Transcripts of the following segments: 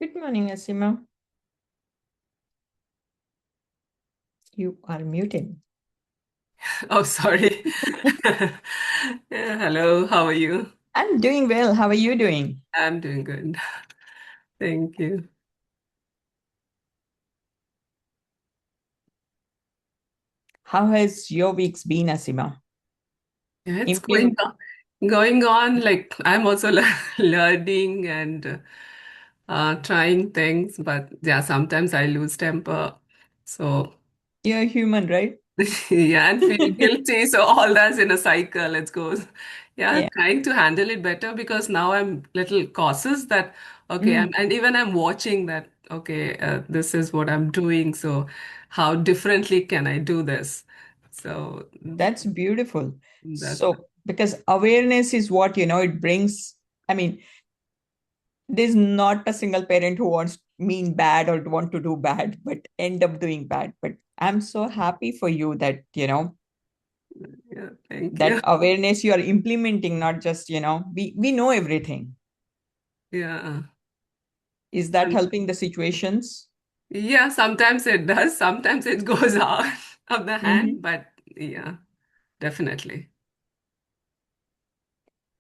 Good morning, Asima. You are muted. Oh, sorry. Yeah, hello, how are you? I'm doing well. How are you doing? I'm doing good. Thank you. How has your weeks been, Asima? Yeah, it's Implement. going on. Like I'm also learning and trying things, but yeah, sometimes I lose temper. So You're human, right? yeah, and feel guilty. So all that's in a cycle. It goes. Yeah, Yeah. trying to handle it better because now I'm little cautious that okay, Mm, and even I'm watching that okay, this is what I'm doing. So how differently can I do this? So that's beautiful. that's Because awareness is what, it brings. I mean, there's not a single parent who wants mean bad or want to do bad, but end up doing bad. But I'm so happy for you that, yeah. Thank you. that awareness you are implementing, not just, we know everything. Yeah. Is that helping the situations? Yeah, sometimes it does. Sometimes it goes out of the hand, Mhm. but yeah, definitely.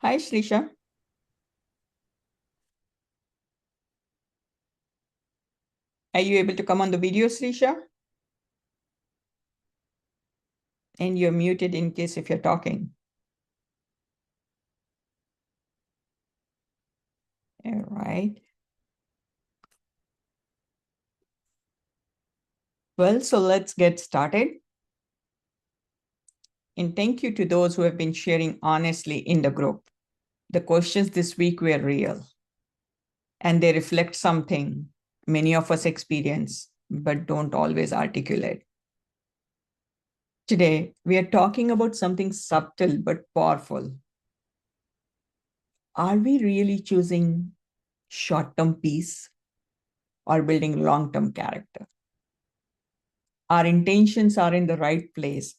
Hi, Shrisha. Are you able to come on the video, Shrisha? And you're muted in case if you're talking. All right. Well, so let's get started. And thank you to those who have been sharing honestly in the group. The questions this week were real and they reflect something many of us experience but don't always articulate. Today, we are talking about something subtle but powerful. Are we really choosing short term peace or building long term character? Our intentions are in the right place,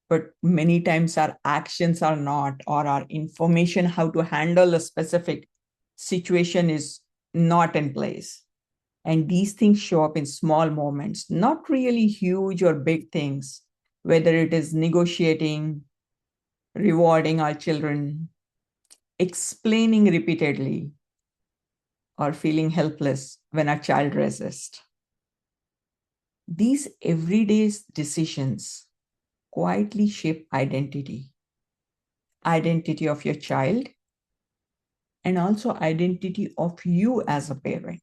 but many times our actions are not, or our information how to handle a specific situation is not in place. And these things show up in small moments, not really huge or big things, whether it is negotiating, rewarding our children, explaining repeatedly, or feeling helpless when our child resists. These everyday decisions quietly shape identity of your child, and also identity of you as a parent,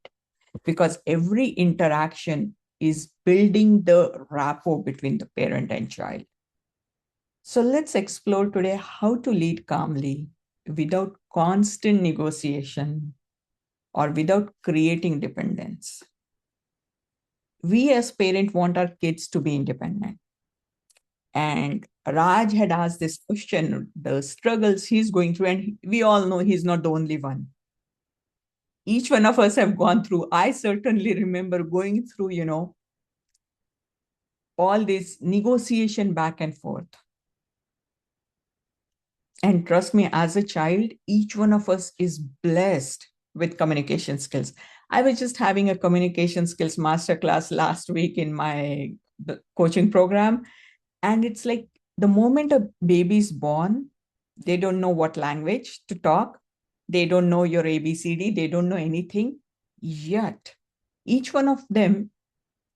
because every interaction is building the rapport between the parent and child. So let's explore today how to lead calmly without constant negotiation or without creating dependence. We as parents want our kids to be independent. And Raj had asked this question, the struggles he's going through, and we all know he's not the only one. Each one of us have gone through. I certainly remember going through, all this negotiation back and forth. And trust me, as a child, each one of us is blessed with communication skills. I was just having a communication skills masterclass last week in my coaching program. And it's like the moment a baby is born, they don't know what language to talk. They don't know your ABCD. They don't know anything. Yet, each one of them,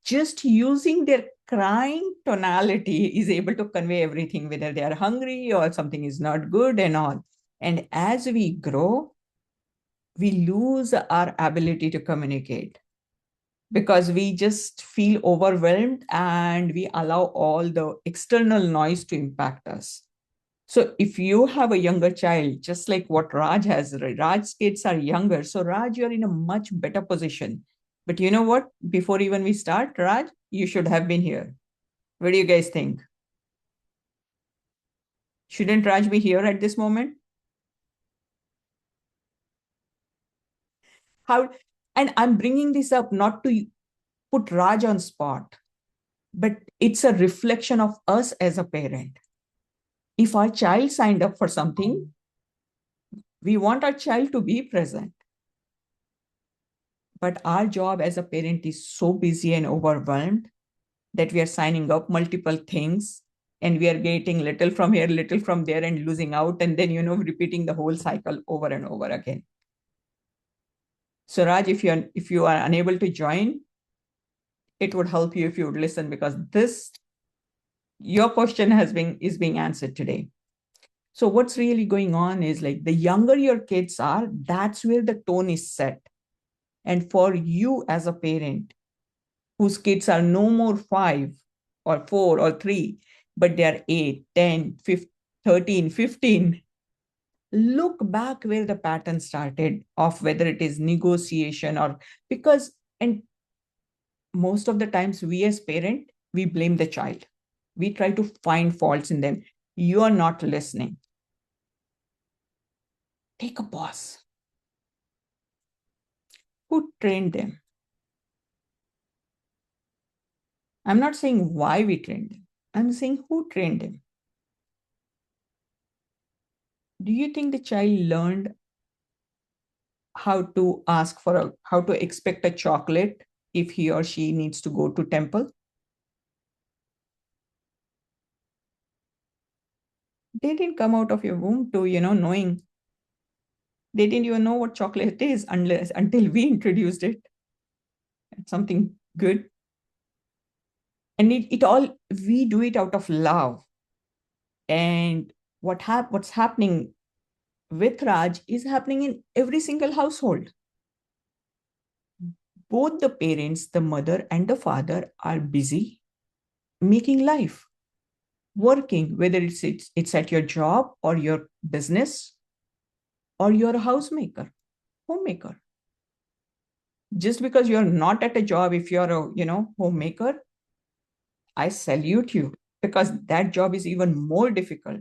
just using their crying tonality, is able to convey everything, whether they are hungry or something is not good and all. And as we grow, we lose our ability to communicate because we just feel overwhelmed and we allow all the external noise to impact us. So if you have a younger child, just like what Raj has, Raj's kids are younger. So Raj, you're in a much better position. But you know what? Before even we start, Raj, you should have been here. What do you guys think? Shouldn't Raj be here at this moment? How? And I'm bringing this up not to put Raj on spot, but it's a reflection of us as a parent. If our child signed up for something, we want our child to be present. But our job as a parent is so busy and overwhelmed that we are signing up multiple things and we are getting little from here, little from there, and losing out. And then, repeating the whole cycle over and over again. So Raj, if you are unable to join, it would help you if you would listen, because your question is being answered today. So what's really going on is, like, the younger your kids are, that's where the tone is set. And for you as a parent whose kids are no more 5 or 4 or 3, but they are 8, 10, 15, 13, 15, look back where the pattern started, of whether it is negotiation or because, and most of the times we as parent, we blame the child. We try to find faults in them. You are not listening. Take a pause. Who trained them? I'm not saying why we trained them. I'm saying who trained them. Do you think the child learned how to how to expect a chocolate if he or she needs to go to temple? They didn't come out of your womb to, knowing. They didn't even know what chocolate is until we introduced it. It's something good. And it all, we do it out of love. And what's happening with Raj is happening in every single household. Both the parents, the mother and the father, are busy making life, working, whether it's at your job or your business or you're a homemaker. Just because you're not at a job, if you're a homemaker, I salute you, because that job is even more difficult.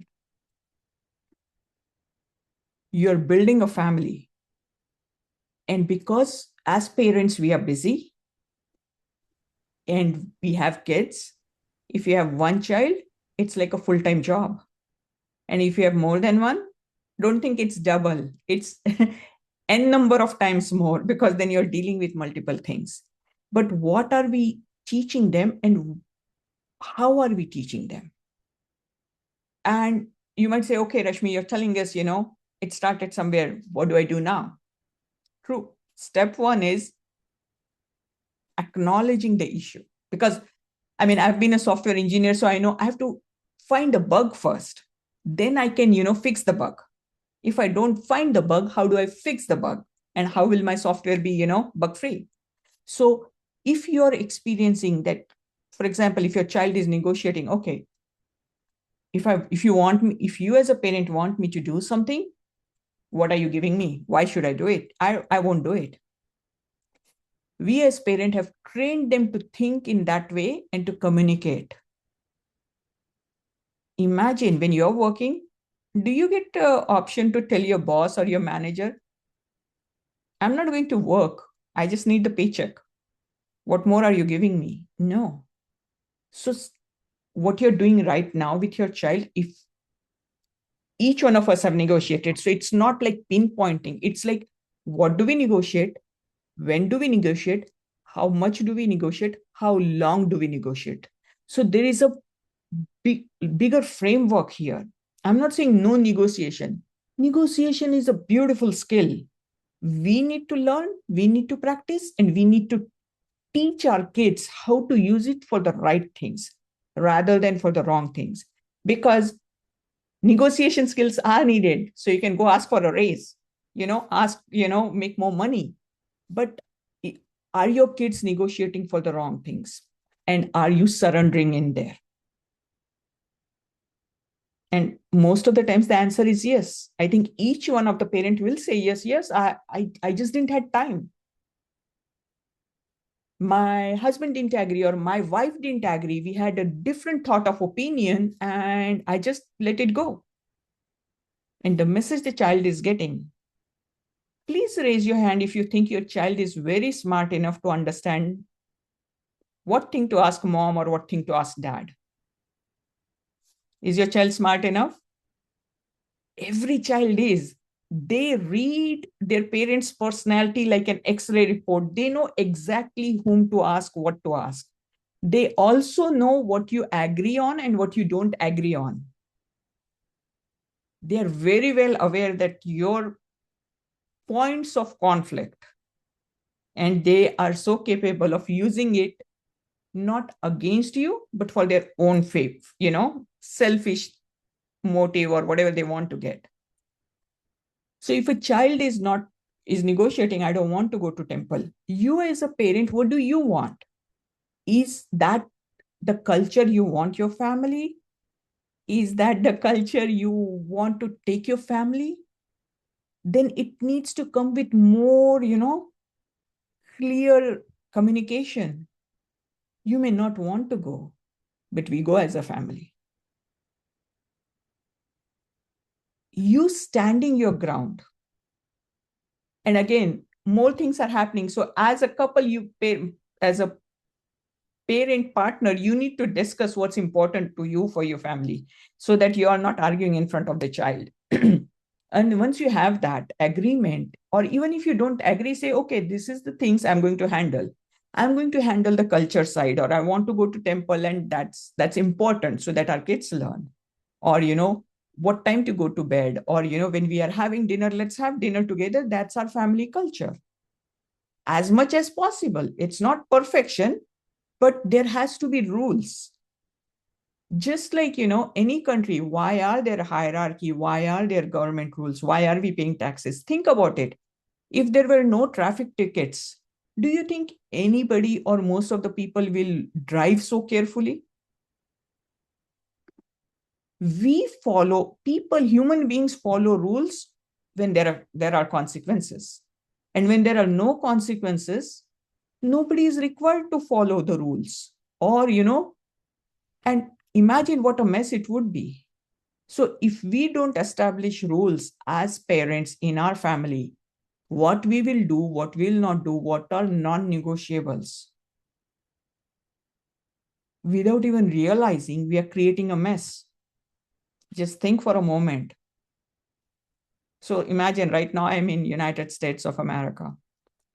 You're building a family. And because as parents, we are busy and we have kids, if you have one child, it's like a full-time job. And if you have more than one, don't think it's double. It's n number of times more, because then you're dealing with multiple things. But what are we teaching them, and how are we teaching them? And you might say, okay, Rashmi, you're telling us, it started somewhere. What do I do now? True. Step one is acknowledging the issue. Because, I've been a software engineer, so I know I have to find a bug first. Then I can, fix the bug. If I don't find the bug, how do I fix the bug? And how will my software be, bug free? So if you're experiencing that, for example, if your child is negotiating, okay, if you as a parent want me to do something, what are you giving me? Why should I do it? I won't do it. We as parents have trained them to think in that way and to communicate. Imagine when you're working, do you get the option to tell your boss or your manager, I'm not going to work. I just need the paycheck. What more are you giving me? No. So what you're doing right now with your child, if each one of us have negotiated, so it's not like pinpointing. It's like, what do we negotiate? When do we negotiate? How much do we negotiate? How long do we negotiate? So there is a bigger framework here. I'm not saying no negotiation. Negotiation is a beautiful skill. We need to learn, we need to practice, and we need to teach our kids how to use it for the right things rather than for the wrong things. Because negotiation skills are needed. So you can go ask for a raise, make more money. But are your kids negotiating for the wrong things? And are you surrendering in there? And most of the times the answer is yes. I think each one of the parent will say yes, I just didn't have time. My husband didn't agree, or my wife didn't agree. We had a different thought of opinion, and I just let it go. And the message the child is getting, please raise your hand if you think your child is very smart enough to understand what thing to ask mom or what thing to ask dad. Is your child smart enough? Every child is. They read their parents' personality like an X-ray report. They know exactly whom to ask, what to ask. They also know what you agree on and what you don't agree on. They are very well aware that your points of conflict, and they are so capable of using it not against you, but for their own faith, selfish motive or whatever they want to get. So if a child is negotiating, I don't want to go to temple. You as a parent, what do you want? Is that the culture you want your family? Is that the culture you want to take your family? Then it needs to come with more, clear communication. You may not want to go, but we go as a family. You standing your ground. And again, more things are happening. So as a couple, as a parent partner, you need to discuss what's important to you for your family so that you are not arguing in front of the child. And once you have that agreement, or even if you don't agree, say, okay, this is the things I'm going to handle. I'm going to handle the culture side, or I want to go to temple, and that's important so that our kids learn. Or what time to go to bed, or when we are having dinner, let's have dinner together. That's our family culture. As much as possible. It's not perfection, but there has to be rules. Just like any country, why are there hierarchy, why are there government rules, why are we paying taxes? Think about it. If there were no traffic tickets, do you think anybody or most of the people will drive so carefully? Human beings follow rules when there are consequences. And when there are no consequences, nobody is required to follow the rules. Or and imagine what a mess it would be. So if we don't establish rules as parents in our family, what we will do, what we will not do, what are non-negotiables, without even realizing we are creating a mess. Just think for a moment. So imagine right now I'm in United States of America.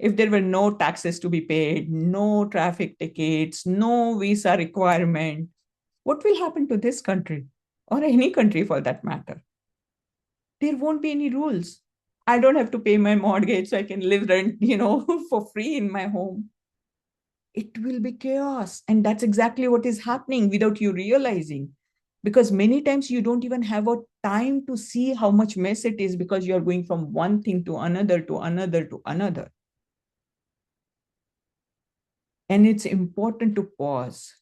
If there were no taxes to be paid, no traffic tickets, no visa requirement, what will happen to this country or any country for that matter? There won't be any rules. I don't have to pay my mortgage so I can live rent, for free in my home. It will be chaos. And that's exactly what is happening without you realizing. Because many times you don't even have a time to see how much mess it is because you're going from one thing to another, to another, to another. And it's important to pause.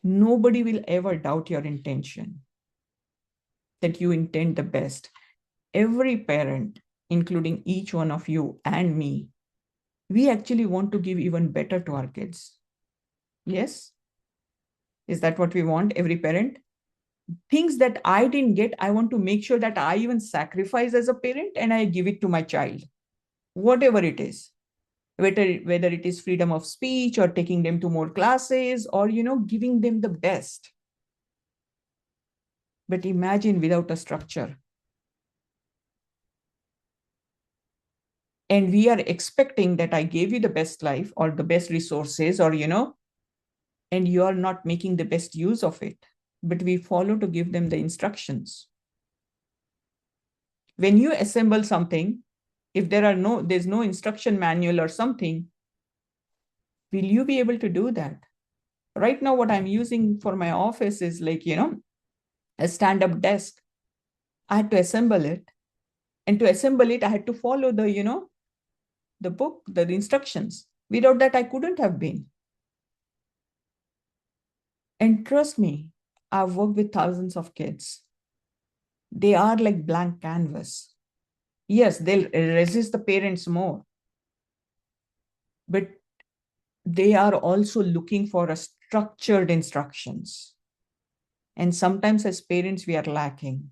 Nobody will ever doubt your intention, that you intend the best. Every parent, including each one of you and me, we actually want to give even better to our kids. Yes? Is that what we want, every parent? Things that I didn't get, I want to make sure that I even sacrifice as a parent and I give it to my child, whatever it is. Whether it is freedom of speech or taking them to more classes or, giving them the best. But imagine without a structure. And we are expecting that I gave you the best life or the best resources or, and you are not making the best use of it. But we follow to give them the instructions. When you assemble something, if there's no instruction manual or something, will you be able to do that? Right now, what I'm using for my office is like, a stand-up desk. I had to assemble it. And to assemble it, I had to follow the book, the instructions. Without that, I couldn't have been. And trust me, I've worked with thousands of kids. They are like blank canvas. Yes, they'll resist the parents more, but they are also looking for a structured instructions. And sometimes as parents, we are lacking.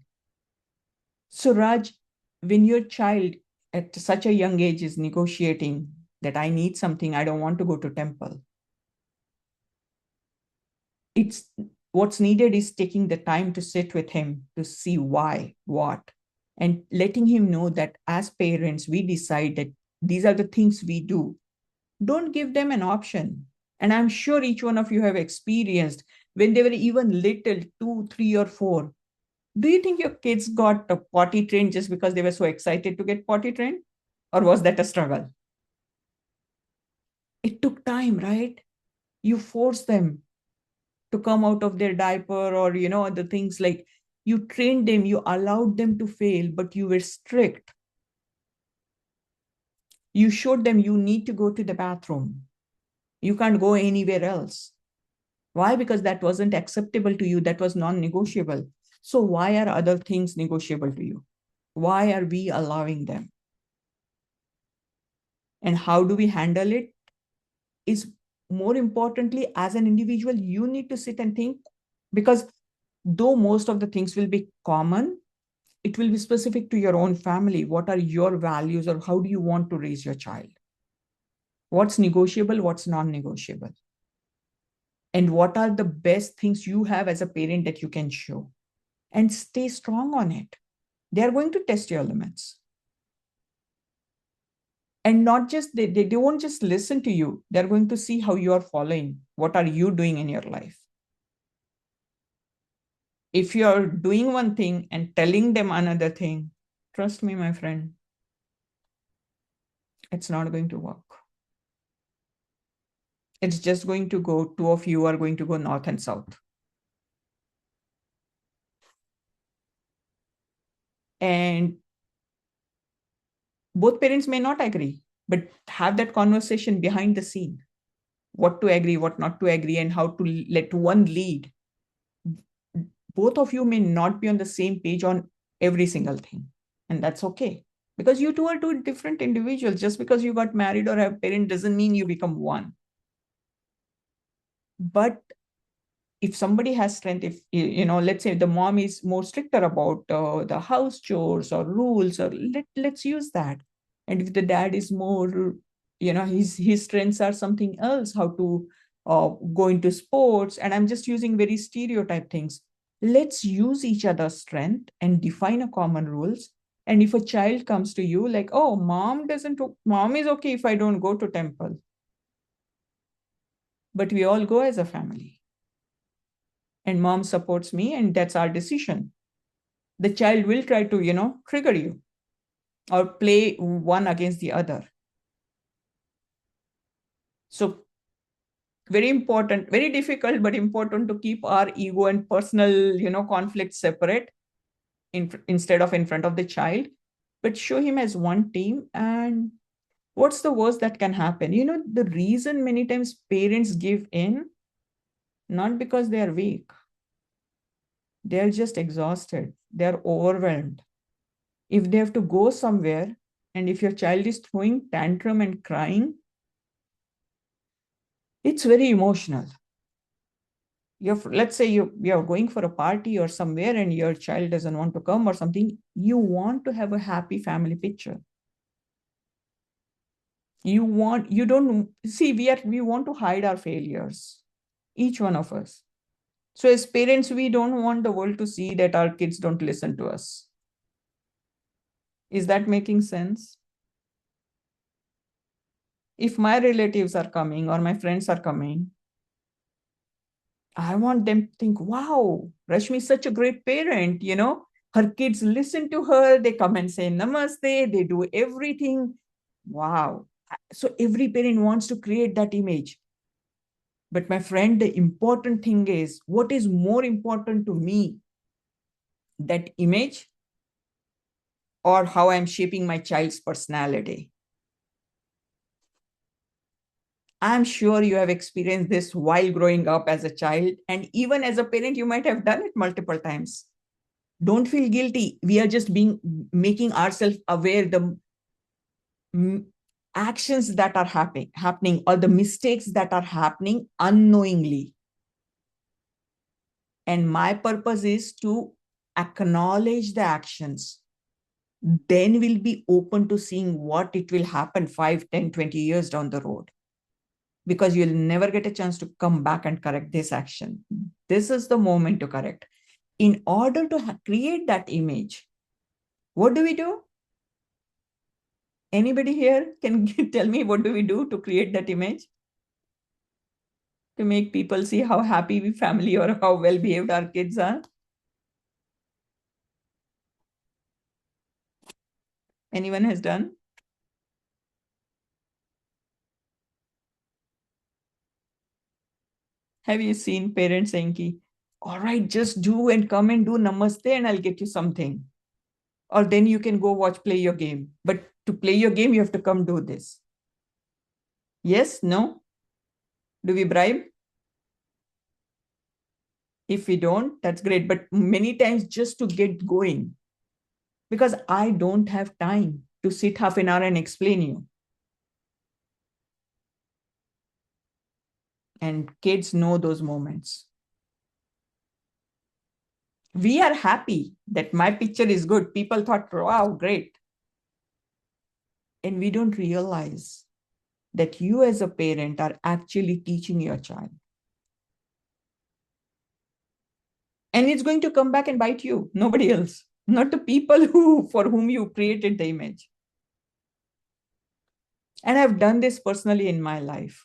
So Raj, when your child at such a young age is negotiating that I need something, I don't want to go to temple, it's what's needed is taking the time to sit with him to see why, what, and letting him know that as parents, we decide that these are the things we do. Don't give them an option. And I'm sure each one of you have experienced when they were even little, 2, 3, or 4. Do you think your kids got potty trained just because they were so excited to get potty trained? Or was that a struggle? It took time, right? You force them to come out of their diaper, or the things like, you trained them, you allowed them to fail, but you were strict. You showed them you need to go to the bathroom, you can't go anywhere else. Why? Because that wasn't acceptable to you, that was non-negotiable. So why are other things negotiable to you? Why are we allowing them? And how do we handle it is more importantly, as an individual, you need to sit and think, because though most of the things will be common, it will be specific to your own family. What are your values, or how do you want to raise your child? What's negotiable, what's non-negotiable? And what are the best things you have as a parent that you can show? And stay strong on it. They're going to test your limits. And not just, they won't just listen to you. They're going to see how you are following. What are you doing in your life? If you're doing one thing and telling them another thing, trust me, my friend, it's not going to work. It's just going to go, two of you are going to go north and south. And both parents may not agree, but have that conversation behind the scene. What to agree, what not to agree, and how to let one lead. Both of you may not be on the same page on every single thing. And that's okay. Because you two are two different individuals. Just because you got married or have a parent doesn't mean you become one. But if somebody has strength, if let's say the mom is more stricter about the house chores or rules, or let's use that. And if the dad is more, his strengths are something else, how to go into sports, and I'm just using very stereotype things. Let's use each other's strength and define a common rules. And if a child comes to you like, oh, mom is okay if I don't go to temple, but we all go as a family, and mom supports me, and that's our decision. The child will try to, trigger you or play one against the other. So very important, very difficult, but important to keep our ego and personal, conflicts separate instead of in front of the child, but show him as one team. And what's the worst that can happen? The reason many times parents give in, not because they are weak, they're just exhausted, they're overwhelmed. If they have to go somewhere, and if your child is throwing tantrum and crying, it's very emotional. Let's say you're going for a party or somewhere, and your child doesn't want to come or something. You want to have a happy family picture. You don't see, we want to hide our failures, each one of us. So as parents, we don't want the world to see that our kids don't listen to us. Is that making sense? If my relatives are coming or my friends are coming, I want them to think, wow, Rashmi is such a great parent, her kids listen to her, they come and say namaste, they do everything. Wow. So every parent wants to create that image. But my friend, the important thing is, what is more important to me, that image or how I'm shaping my child's personality? I'm sure you have experienced this while growing up as a child, and even as a parent, you might have done it multiple times. Don't feel guilty. We are just making ourselves aware the actions that are happening, or the mistakes that are happening unknowingly. And my purpose is to acknowledge the actions. Then we'll be open to seeing what it will happen 5, 10, 20 years down the road. Because you'll never get a chance to come back and correct this action. This is the moment to correct. In order to create that image, What do we do? Anybody here can tell me what do we do to create that image? To make people see how happy we family or how well behaved our kids are? Anyone has done? Have you seen parents saying, ki, all right, just do and come and do namaste and I'll get you something. Or then you can go play your game. But to play your game, you have to come do this. Yes? No? Do we bribe? If we don't, that's great. But many times just to get going, because I don't have time to sit half an hour and explain you. And kids know those moments. We are happy that my picture is good. People thought, wow, great. And we don't realize that you as a parent are actually teaching your child. And it's going to come back and bite you, nobody else, not the people for whom you created the image. And I've done this personally in my life.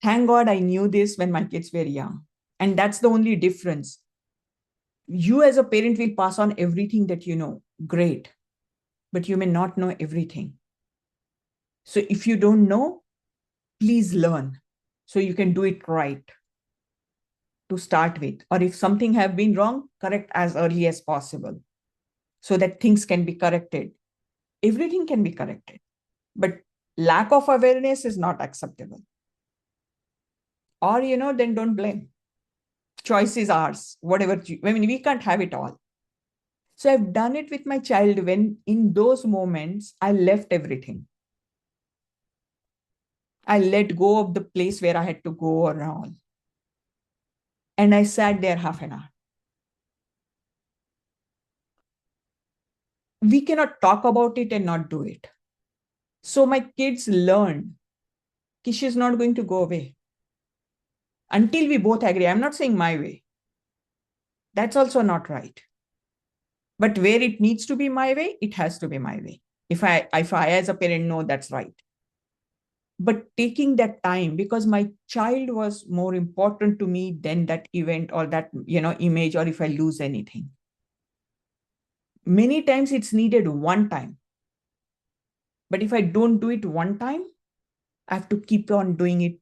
Thank God I knew this when my kids were young. And that's the only difference. You as a parent will pass on everything that you know. Great. But you may not know everything. So if you don't know, please learn so you can do it right to start with. Or if something have been wrong, correct as early as possible so that things can be corrected. Everything can be corrected, but lack of awareness is not acceptable. Or, then don't blame. Choice is ours, whatever. We can't have it all. So I've done it with my child when in those moments, I left everything. I let go of the place where I had to go or all. And I sat there half an hour. We cannot talk about it and not do it. So my kids learned that she's not going to go away until we both agree. I'm not saying my way. That's also not right. But where it needs to be my way, it has to be my way. If I as a parent know that's right. But taking that time, because my child was more important to me than that event or that image, or if I lose anything. Many times it's needed one time. But if I don't do it one time, I have to keep on doing it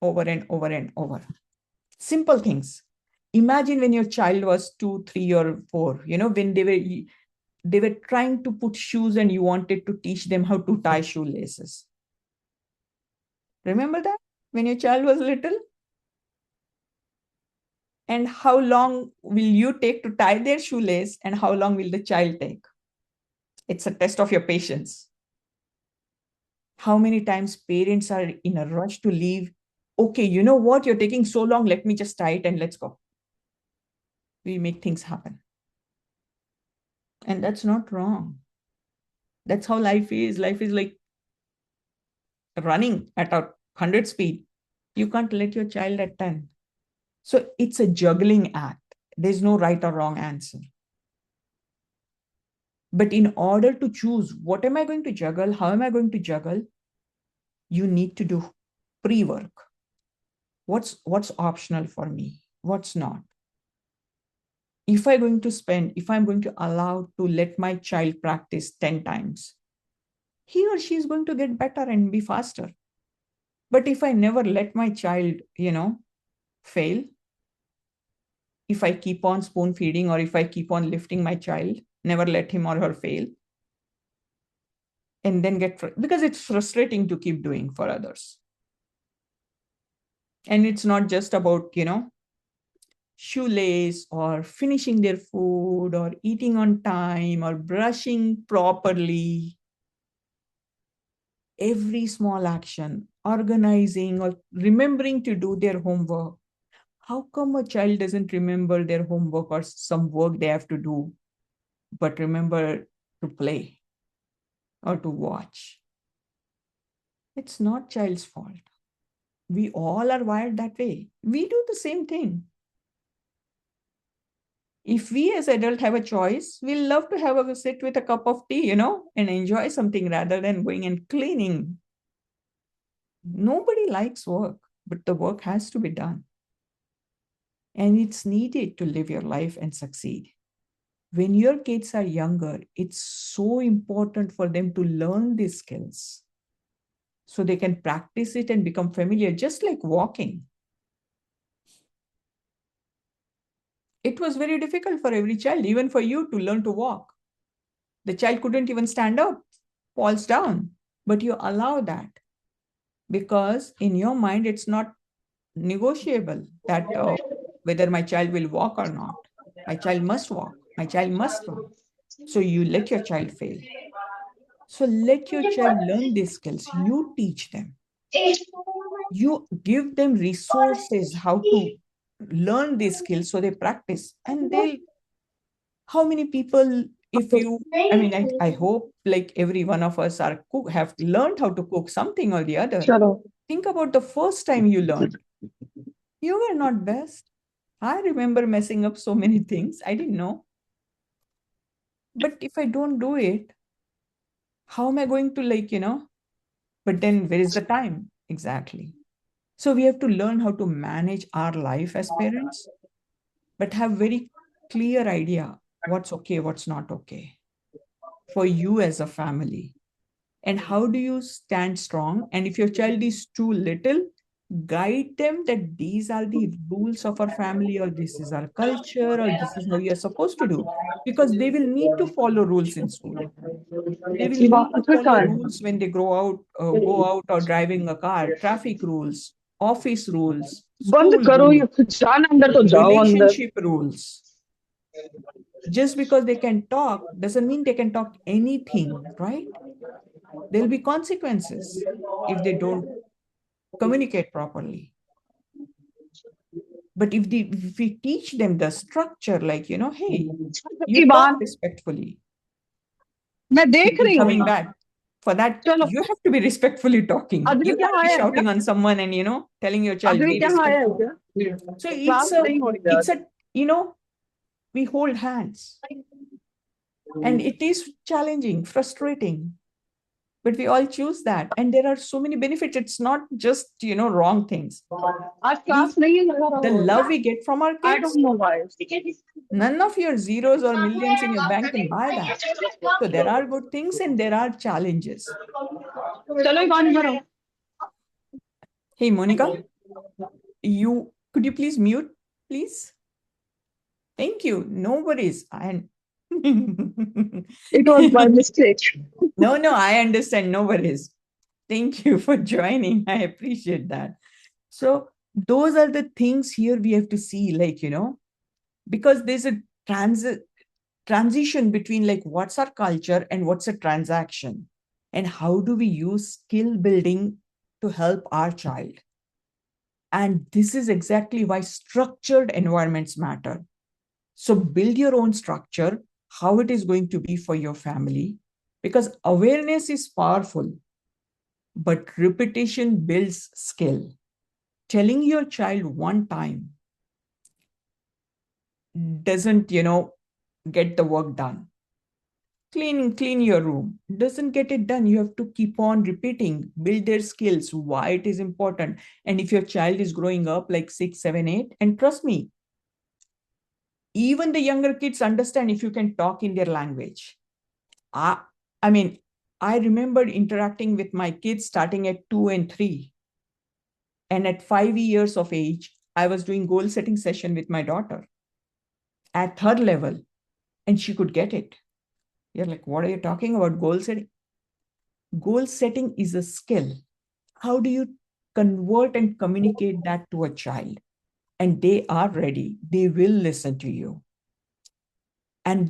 over and over and over. Simple things. Imagine when your child was 2, 3, or 4, when they were trying to put shoes and you wanted to teach them how to tie shoelaces. Remember that when your child was little? And how long will you take to tie their shoelace and how long will the child take? It's a test of your patience. How many times parents are in a rush to leave? Okay, you know what? You're taking so long. Let me just tie it and let's go. We make things happen. And that's not wrong. That's how life is. Life is like running at 100 speed. You can't let your child at 10. So it's a juggling act. There's no right or wrong answer. But in order to choose what am I going to juggle, how am I going to juggle, you need to do pre-work. What's optional for me? What's not? If I'm going to allow to let my child practice 10 times, he or she is going to get better and be faster. But if I never let my child, fail, if I keep on spoon feeding or if I keep on lifting my child, never let him or her fail, and then because it's frustrating to keep doing for others. And it's not just about, shoelace or finishing their food or eating on time or brushing properly. Every small action, organizing or remembering to do their homework. How come a child doesn't remember their homework or some work they have to do, but remember to play or to watch? It's not child's fault. We all are wired that way. We do the same thing. If we as adults have a choice, we'll love to have a sit with a cup of tea, and enjoy something rather than going and cleaning. Nobody likes work, but the work has to be done. And it's needed to live your life and succeed. When your kids are younger, it's so important for them to learn these skills so they can practice it and become familiar, just like walking. It was very difficult for every child, even for you, to learn to walk. The child couldn't even stand up, falls down, but you allow that because in your mind, it's not negotiable that whether my child will walk or not. My child must walk. My child must run. So you let your child fail. So let your child learn these skills. You teach them. You give them resources how to learn these skills so they practice. And they'll, how many people, if you, I mean, I hope like every one of us are have learned how to cook something or the other. चलो Think about the first time you learned. You were not best. I remember messing up so many things. I didn't know. But if I don't do it, how am I going to But then where is the time? Exactly. So we have to learn how to manage our life as parents, but have very clear idea what's okay, what's not okay for you as a family. And how do you stand strong? And if your child is too little, guide them that these are the rules of our family, or this is our culture, or this is how you're supposed to do. Because they will need to follow rules in school. They will ये need to बात फिर follow कहाँ है rules when they go out or driving a car, traffic rules, office rules, बंद school करो rules, ये जाना अंदर तो जाओ अंदर relationship rules. Just because they can talk doesn't mean they can talk anything, right? There'll be consequences if they don't communicate properly. But if we teach them the structure, like, hey, you talk Iman respectfully. मैं देख रही हूँ Coming ना back, for that, चलो you have to be respectfully talking. Advik You can't यहाँ be आया है क्या shouting on someone and, telling your child, be Advik यहाँ आया है respectful. क्या So क्लास नहीं हो रही it's यार a, we hold hands. And it is challenging, frustrating, but we all choose that. And there are so many benefits. It's not just, wrong things. आज We, class नहीं है लगा the रहा love we get from our I don't kids, know why none of your zeros or millions in your bank can buy that. So there are good things and there are challenges. चलो ईमान इधर आओ Hey, Monica, could you please mute, please? Thank you. No worries. And it was my mistake no, I understand. No worries. Thank you for joining. I appreciate that. So those are the things here we have to see, like, because there's a transition between like what's our culture and what's a transaction, and how do we use skill building to help our child. And this is exactly why structured environments matter. So build your own structure, how it is going to be for your family, because awareness is powerful, but repetition builds skill. Telling your child one time doesn't, get the work done. Clean your room doesn't get it done. You have to keep on repeating, build their skills, why it is important. And if your child is growing up like 6, 7, 8, and trust me, even the younger kids understand if you can talk in their language. I mean, I remember interacting with my kids starting at 2 and 3. And at 5 years of age, I was doing goal setting session with my daughter at her level, and she could get it. You're like, what are you talking about? Goal setting? Goal setting is a skill. How do you convert and communicate that to a child? And they are ready. They will listen to you. And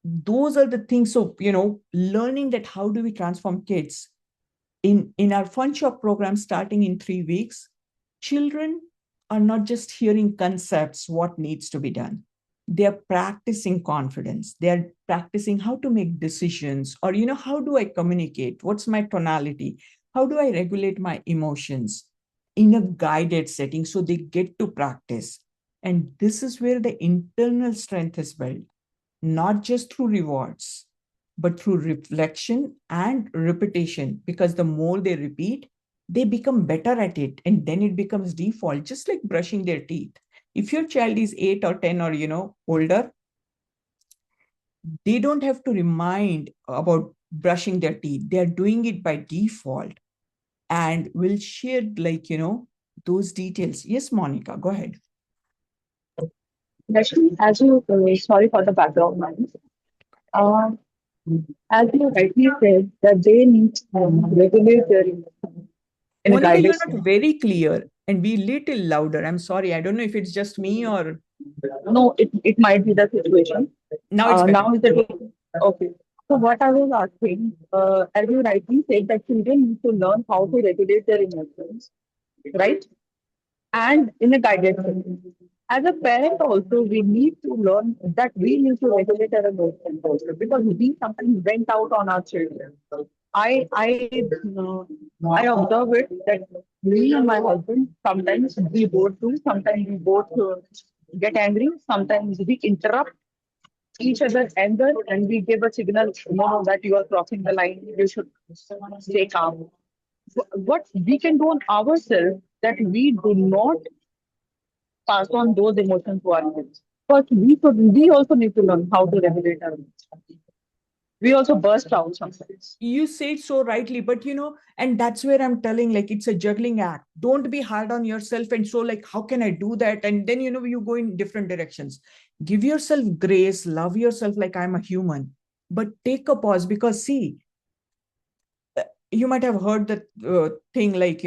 those are the things. So, learning that how do we transform kids in our fun shop program starting in 3 weeks, children are not just hearing concepts, what needs to be done. They are practicing confidence. They are practicing how to make decisions, or, how do I communicate? What's my tonality? How do I regulate my emotions in a guided setting? So they get to practice. And this is where the internal strength is built, not just through rewards, but through reflection and repetition. Because the more they repeat, they become better at it. And then it becomes default, just like brushing their teeth. If your child is 8 or 10 or, older, they don't have to remind about brushing their teeth. They're doing it by default. And we'll share, those details. Yes, Monica, go ahead. Actually, as you, sorry for the background noise. Uh, as you rightly said, that they need to regulate their emotions in a Monica, you're guided not way. very clear and be little louder. I'm sorry. I don't know if it's just me or No, it might be the situation. now it's better. Now is the okay. So what I was asking, as you rightly said, that children need to learn how to regulate their emotions, right? And in a guided way. As a parent, also, we need to learn that we need to regulate our emotions also because we sometimes went out on our children. I observe it that me and my husband sometimes we both do, sometimes we both get angry, sometimes we interrupt each other's anger and we give a signal, no, that you are crossing the line, you should stay calm. What we can do on ourselves that we do not pass on those emotions to our kids. But we also need to learn how to regulate our emotions. We also burst out sometimes. You say it so rightly, but and that's where I'm telling, like, it's a juggling act. Don't be hard on yourself and so, like, how can I do that? And then, you go in different directions. Give yourself grace, love yourself like I'm a human, but take a pause because, see, you might have heard that thing like,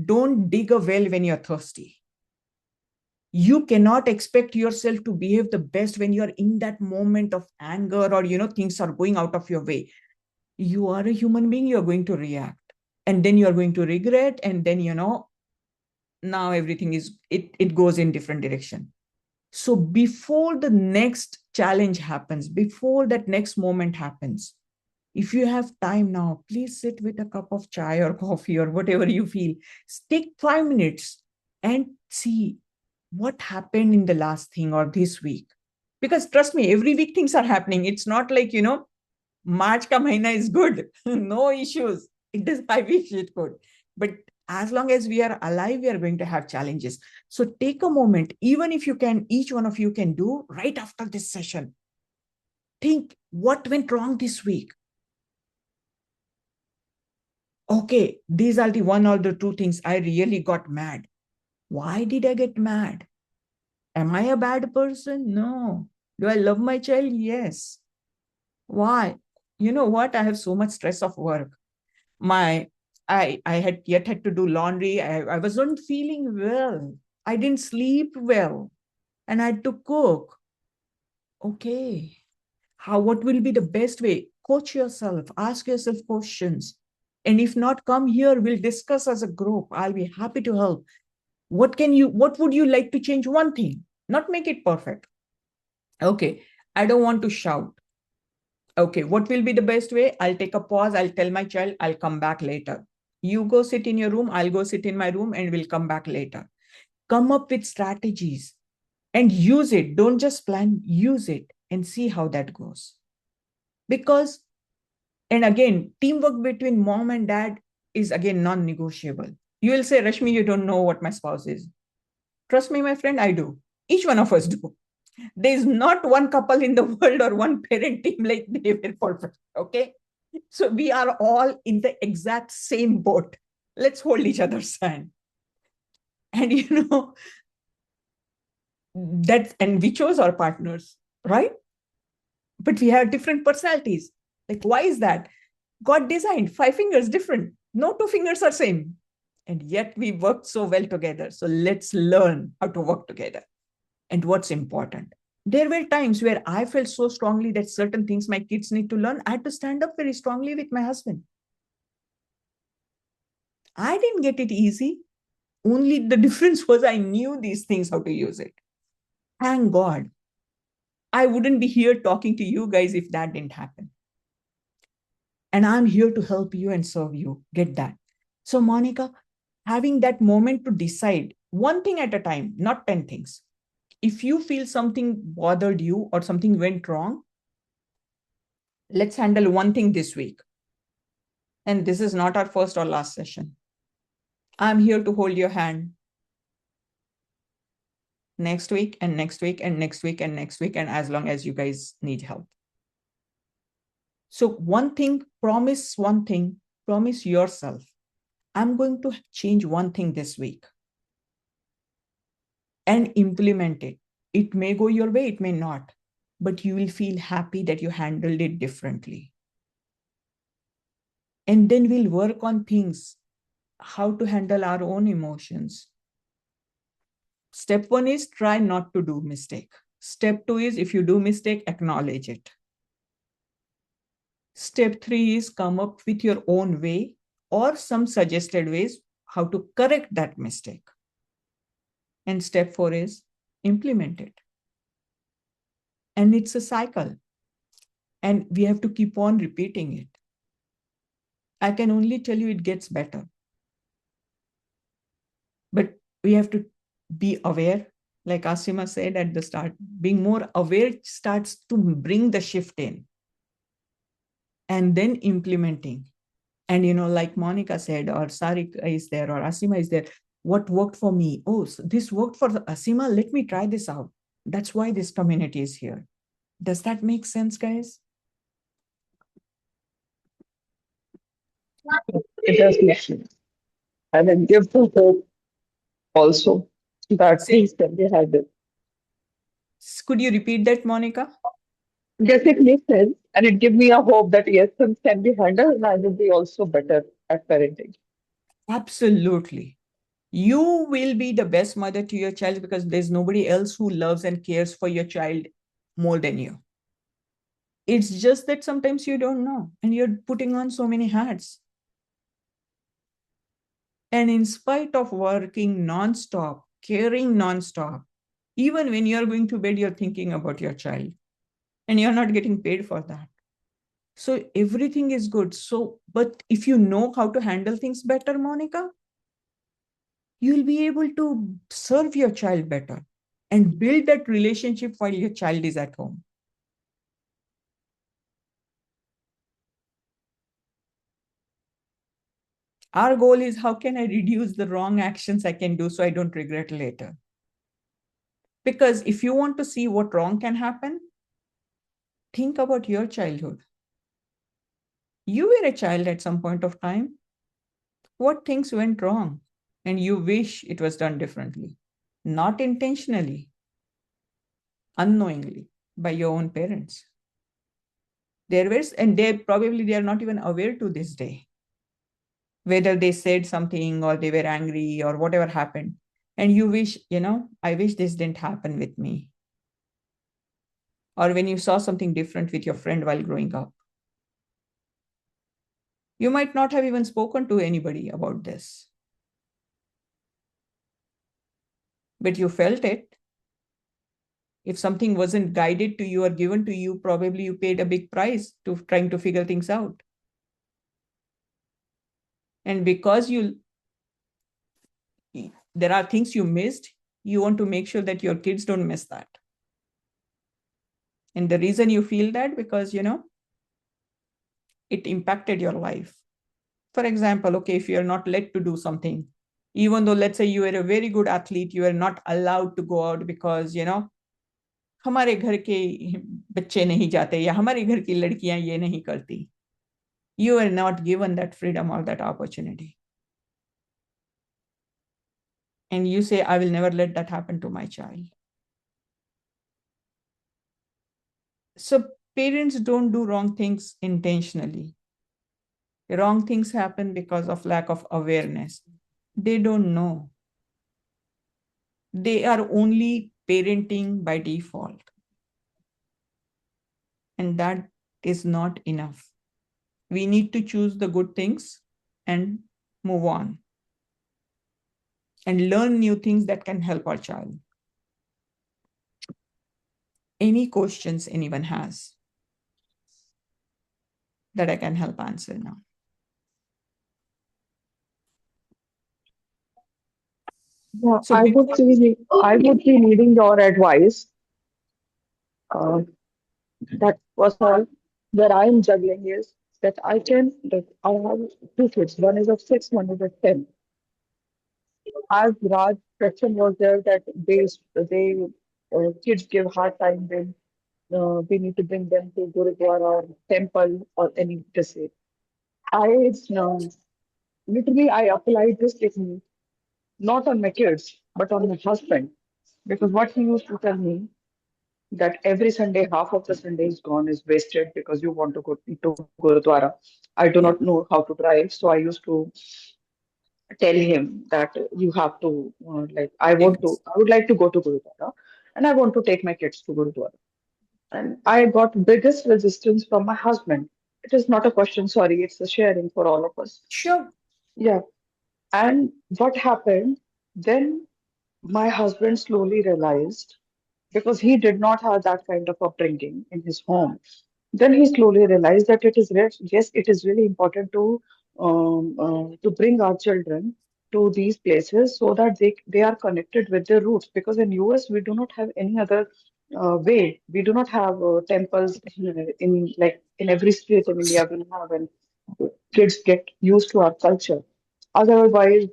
don't dig a well when you're thirsty. You cannot expect yourself to behave the best when you're in that moment of anger or, things are going out of your way. You are a human being, you're going to react. And then you're going to regret. And then, now everything it goes in different direction. So before the next challenge happens, before that next moment happens, if you have time now, please sit with a cup of chai or coffee or whatever you feel. Take 5 minutes and see what happened in the last thing or this week. Because trust me, every week things are happening. It's not like, March ka mahina is good. No issues. It is, I wish it could. But as long as we are alive, we are going to have challenges. So take a moment, even if you can, each one of you can do right after this session. Think what went wrong this week. Okay, these are the one or the two things I really got mad. Why did I get mad? Am I a bad person? No. Do I love my child? Yes. Why? You know what? I have so much stress of work. I had to do laundry. I wasn't feeling well. I didn't sleep well. And I had to cook. Okay. What will be the best way? Coach yourself, ask yourself questions. And if not, come here, we'll discuss as a group. I'll be happy to help. What would you like to change? One thing, not make it perfect. Okay. I don't want to shout. Okay. What will be the best way? I'll take a pause. I'll tell my child, I'll come back later. You go sit in your room. I'll go sit in my room and we'll come back later. Come up with strategies and use it. Don't just plan, use it and see how that goes. Because, and again, teamwork between mom and dad is again non-negotiable. You will say, Rashmi, you don't know what my spouse is. Trust me, my friend, I do. Each one of us do. There is not one couple in the world or one parent team like they were perfect. Okay. So we are all in the exact same boat. Let's hold each other's hand. And and we chose our partners, right? But we have different personalities. Like, why is that? God designed 5 fingers different. No two fingers are same. And yet we work so well together. So let's learn how to work together. And what's important. There were times where I felt so strongly that certain things my kids need to learn. I had to stand up very strongly with my husband. I didn't get it easy. Only the difference was I knew these things, how to use it. Thank God. I wouldn't be here talking to you guys if that didn't happen. And I'm here to help you and serve you. Get that. So, Monica, having that moment to decide one thing at a time, not 10 things. if you feel something bothered you or something went wrong, let's handle one thing this week. And this is not our first or last session. I'm here to hold your hand next week and next week and next week and next week, and as long as you guys need help. So one thing, promise yourself, I'm going to change one thing this week and implement it. It may go your way, it may not, but you will feel happy that you handled it differently. And then we'll work on things, how to handle our own emotions. Step 1 is try not to do mistake. Step 2 is if you do mistake, acknowledge it. Step 3 is come up with your own way or some suggested ways how to correct that mistake. And step 4 is implement it. And it's a cycle. And we have to keep on repeating it. I can only tell you it gets better. But we have to be aware. Like Asima said at the start, being more aware starts to bring the shift in. And then implementing. And, like Monica said, or Sarika is there, or Asima is there, what worked for me? Oh, so this worked for Asima. Let me try this out. That's why this community is here. Does that make sense, guys? It does make sense. And it gives the hope also that things can be handled. Could you repeat that, Monica? Yes, it makes sense. And it gives me a hope that yes, things can be handled and I will be also better at parenting. Absolutely. You will be the best mother to your child because there's nobody else who loves and cares for your child more than you. It's just that sometimes you don't know and you're putting on so many hats. And in spite of working nonstop, caring nonstop, even when you're going to bed, you're thinking about your child and you're not getting paid for that. So everything is good. So, but if you know how to handle things better, Monica, you'll be able to serve your child better and build that relationship while your child is at home. Our goal is how can I reduce the wrong actions I can do so I don't regret later? Because if you want to see what wrong can happen, think about your childhood. You were a child at some point of time. What things went wrong? And you wish it was done differently, not intentionally, unknowingly by your own parents. There was, and they are not even aware to this day, whether they said something or they were angry or whatever happened. And you wish, I wish this didn't happen with me. Or when you saw something different with your friend while growing up. You might not have even spoken to anybody about this, but you felt it. If something wasn't guided to you or given to you, probably you paid a big price to trying to figure things out. And because there are things you missed, you want to make sure that your kids don't miss that. And the reason you feel that, because, it impacted your life. For example, okay, if you're not led to do something, even though let's say you were a very good athlete, you are not allowed to go out because, हमारे घर के बच्चे नहीं जाते या हमारे घर की लड़कियां ये नहीं करती. You are not given that freedom or that opportunity. And you say, I will never let that happen to my child. So parents don't do wrong things intentionally. Wrong things happen because of lack of awareness. They don't know. They are only parenting by default. And that is not enough. We need to choose the good things and move on and learn new things that can help our child. Any questions anyone has that I can help answer now? Yeah, So before, I would be needing your advice. Uh, that was all. Where I am juggling is that I have two kids. One is of 6, one is of 10. As Raj question was there that they kids give hard time when we need to bring them to Gurudwara or temple or any to say. I literally I applied this technique not on my kids but on my husband because what he used to tell me that every Sunday half of the Sunday is gone is wasted because you want to go to Gurudwara. I do not yeah, know how to drive, so I used to tell him that you have to like take I would like to go to Gurudwara and I want to take my kids to Gurudwara. And I got biggest resistance from my husband. It is not a question, sorry, it's a sharing for all of us. sure. Yeah. And what happened? Then my husband slowly realized because he did not have that kind of upbringing in his home. Then he slowly realized that yes, it is really important to bring our children to these places so that they are connected with their roots. Because in US we do not have any other way. We do not have temples in like in every state in India we have, and kids get used to our culture. Otherwise,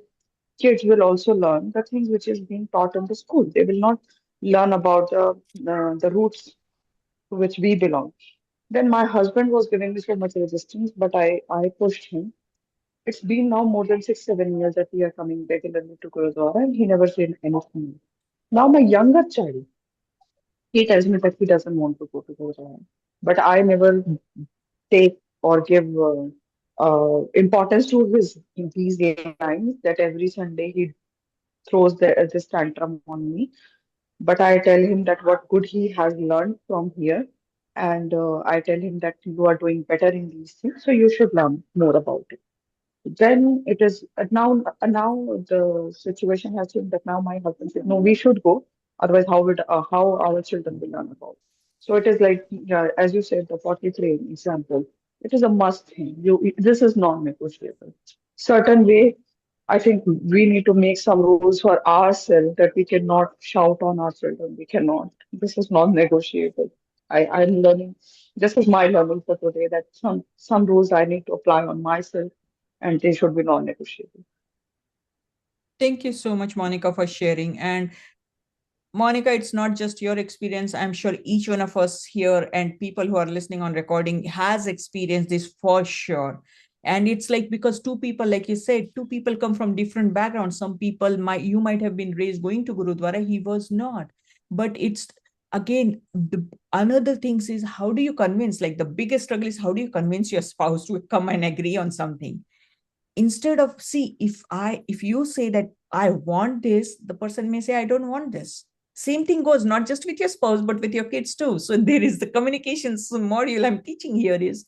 kids will also learn the things which is being taught in the school. They will not learn about the roots to which we belong. Then my husband was giving me so much resistance, but I pushed him. It's been now more than 6, 7 years that we are coming regularly to Gurudwara, and he never said anything. Now my younger child, he tells me that he doesn't want to go to Gurudwara, but I never take or give importance to his these lines that every Sunday he throws this tantrum on me. But I tell him that what good he has learned from here, and I tell him that you are doing better in these things, so you should learn more about it. Then it is now the situation has changed that now my husband said, no, we should go. Otherwise, how our children will learn about? So it is like yeah, as you said, the 43 example. It is a must thing. This is non-negotiable. Certain way, I think we need to make some rules for ourselves that we cannot shout on our children. We cannot. This is non-negotiable. I'm learning. This is my learning for today that some rules I need to apply on myself and they should be non-negotiable. Thank you so much, Monica, for sharing. And Monica, it's not just your experience. I'm sure each one of us here and people who are listening on recording has experienced this for sure. And it's like because two people, like you said, two people come from different backgrounds. Some people you might have been raised going to Gurudwara, he was not. But it's again the another things is how do you convince? Like the biggest struggle is how do you convince your spouse to come and agree on something? Instead of see if you say that I want this, the person may say I don't want this. Same thing goes not just with your spouse but with your kids too. So there is the communications module I'm teaching here is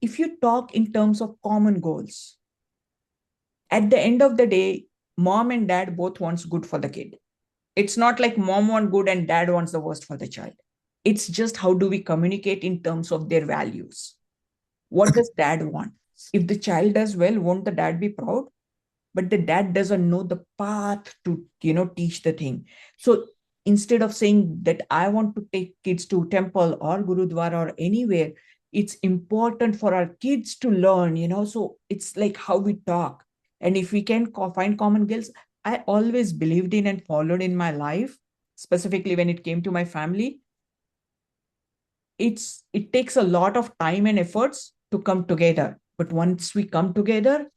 if you talk in terms of common goals, at the end of the day mom and dad both wants good for the kid. It's not like mom wants good and dad wants the worst for the child. It's just how do we communicate in terms of their values. What does dad want? If the child does well, won't the dad be proud? But the dad doesn't know the path to teach the thing. So instead of saying that I want to take kids to temple or gurudwara or anywhere, it's important for our kids to learn, so it's like how we talk. And if we can find common goals, I always believed in and followed in my life, specifically when it came to my family. It takes a lot of time and efforts to come together, but once we come together,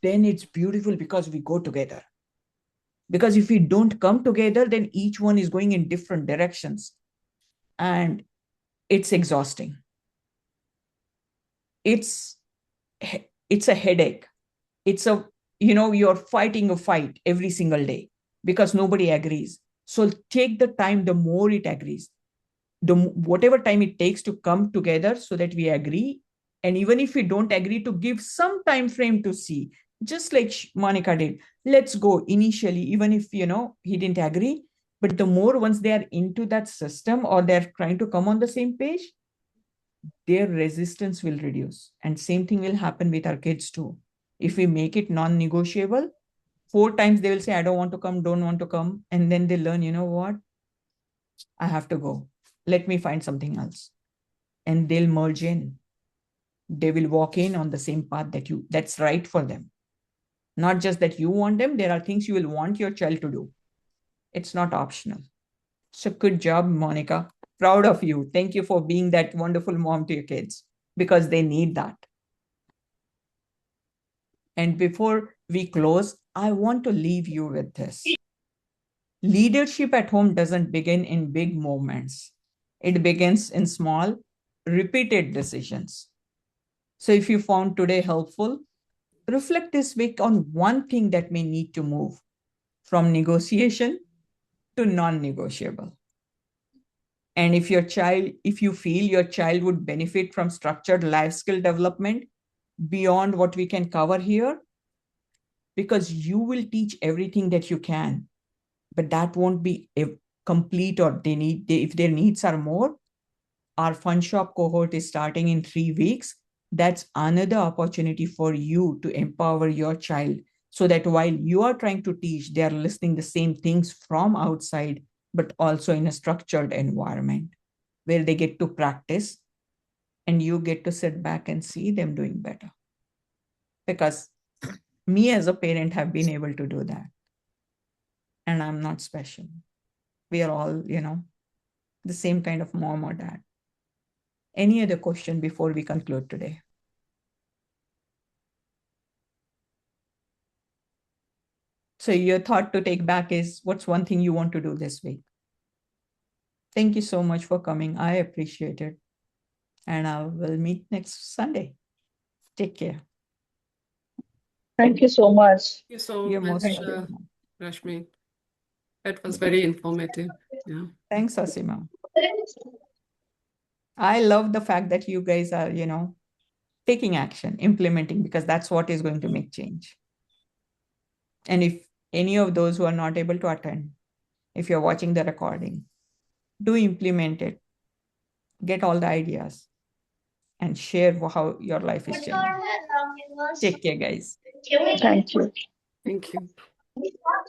then it's beautiful because we go together. Because if we don't come together, then each one is going in different directions and it's exhausting. it's it's a headache. It's a you're fighting a fight every single day because nobody agrees. So take the time, the more it agrees, whatever time it takes to come together so that we agree. And even if we don't agree, to give some time frame to see, just like Monica did. Let's go initially, even if he didn't agree. But the more once they are into that system or they're trying to come on the same page, their resistance will reduce. And same thing will happen with our kids too. If we make it non-negotiable, 4 times they will say, I don't want to come, don't want to come. And then they learn, you know what? I have to go. Let me find something else. And they'll merge in. They will walk in on the same path that's right for them. Not just that you want them, there are things you will want your child to do. It's not optional. So good job, Monica. Proud of you. Thank you for being that wonderful mom to your kids because they need that. And before we close, I want to leave you with this. Leadership at home doesn't begin in big moments. It begins in small, repeated decisions. So if you found today helpful, reflect this week on one thing that may need to move from negotiation to non-negotiable. And if you feel your child would benefit from structured life skill development beyond what we can cover here, because you will teach everything that you can, but that won't be complete, or if their needs are more, our fun shop cohort is starting in 3 weeks. That's another opportunity for you to empower your child so that while you are trying to teach, they are listening the same things from outside, but also in a structured environment where they get to practice and you get to sit back and see them doing better. Because me as a parent have been able to do that. And I'm not special. We are all, the same kind of mom or dad. Any other question before we conclude today? So your thought to take back is, what's one thing you want to do this week? Thank you so much for coming. I appreciate it. And I will meet next Sunday. Take care. Thank you so much. Thank you so You're much, most welcome. Rashmi. That was very informative. Yeah. Thanks, Asima. I love the fact that you guys are, taking action, implementing, because that's what is going to make change. And if any of those who are not able to attend, if you're watching the recording, do implement it. Get all the ideas and share how your life is changing. Take care, guys. Thank you. Thank you.